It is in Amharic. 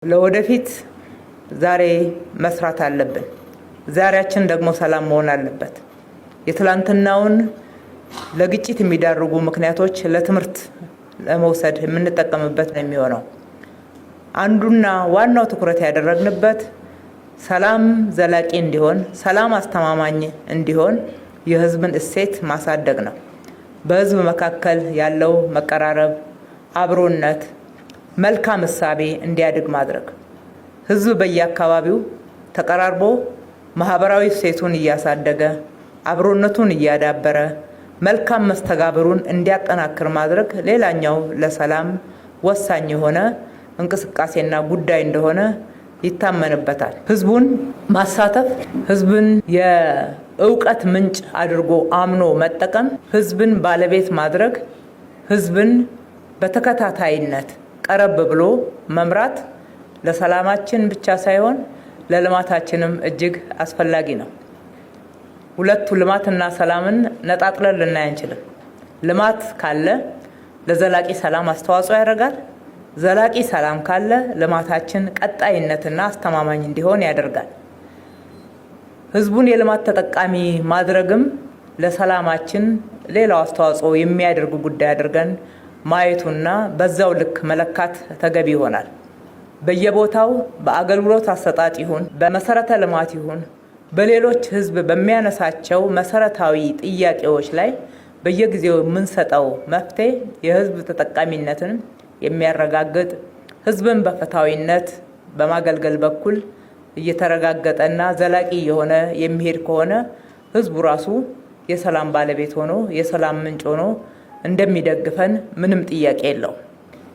ለወደፊት ዛሬ መስራት አለብን። ዛሬያችን ደግሞ ሰላም መሆን አለበት። የትላንትናውን ለግጭት የሚዳርጉ ምክንያቶች ለትምህርት ለመውሰድ የምንጠቀምበት ነው የሚሆነው። አንዱና ዋናው ትኩረት ያደረግንበት ሰላም ዘላቂ እንዲሆን፣ ሰላም አስተማማኝ እንዲሆን የህዝብን እሴት ማሳደግ ነው። በህዝብ መካከል ያለው መቀራረብ፣ አብሮነት፣ መልካም እሳቤ እንዲያድግ ማድረግ፣ ህዝብ በየአካባቢው ተቀራርቦ ማህበራዊ እሴቱን እያሳደገ አብሮነቱን እያዳበረ መልካም መስተጋብሩን እንዲያጠናክር ማድረግ ሌላኛው ለሰላም ወሳኝ የሆነ እንቅስቃሴና ጉዳይ እንደሆነ ይታመንበታል። ህዝቡን ማሳተፍ፣ ህዝብን የእውቀት ምንጭ አድርጎ አምኖ መጠቀም፣ ህዝብን ባለቤት ማድረግ፣ ህዝብን በተከታታይነት ቀረብ ብሎ መምራት ለሰላማችን ብቻ ሳይሆን ለልማታችንም እጅግ አስፈላጊ ነው። ሁለቱ ልማትና ሰላምን ነጣጥለን ልናይ አንችልም። ልማት ካለ ለዘላቂ ሰላም አስተዋጽኦ ያደርጋል። ዘላቂ ሰላም ካለ ልማታችን ቀጣይነትና አስተማማኝ እንዲሆን ያደርጋል። ህዝቡን የልማት ተጠቃሚ ማድረግም ለሰላማችን ሌላው አስተዋጽኦ የሚያደርጉ ጉዳይ አድርገን ማየቱና በዛው ልክ መለካት ተገቢ ይሆናል። በየቦታው በአገልግሎት አሰጣጥ ይሁን በመሰረተ ልማት ይሁን በሌሎች ህዝብ በሚያነሳቸው መሰረታዊ ጥያቄዎች ላይ በየጊዜው የምንሰጠው መፍትሄ የህዝብ ተጠቃሚነትን የሚያረጋግጥ፣ ህዝብን በፍትሃዊነት በማገልገል በኩል እየተረጋገጠና ዘላቂ የሆነ የሚሄድ ከሆነ ህዝቡ ራሱ የሰላም ባለቤት ሆኖ የሰላም ምንጭ ሆኖ እንደሚደግፈን ምንም ጥያቄ የለውም።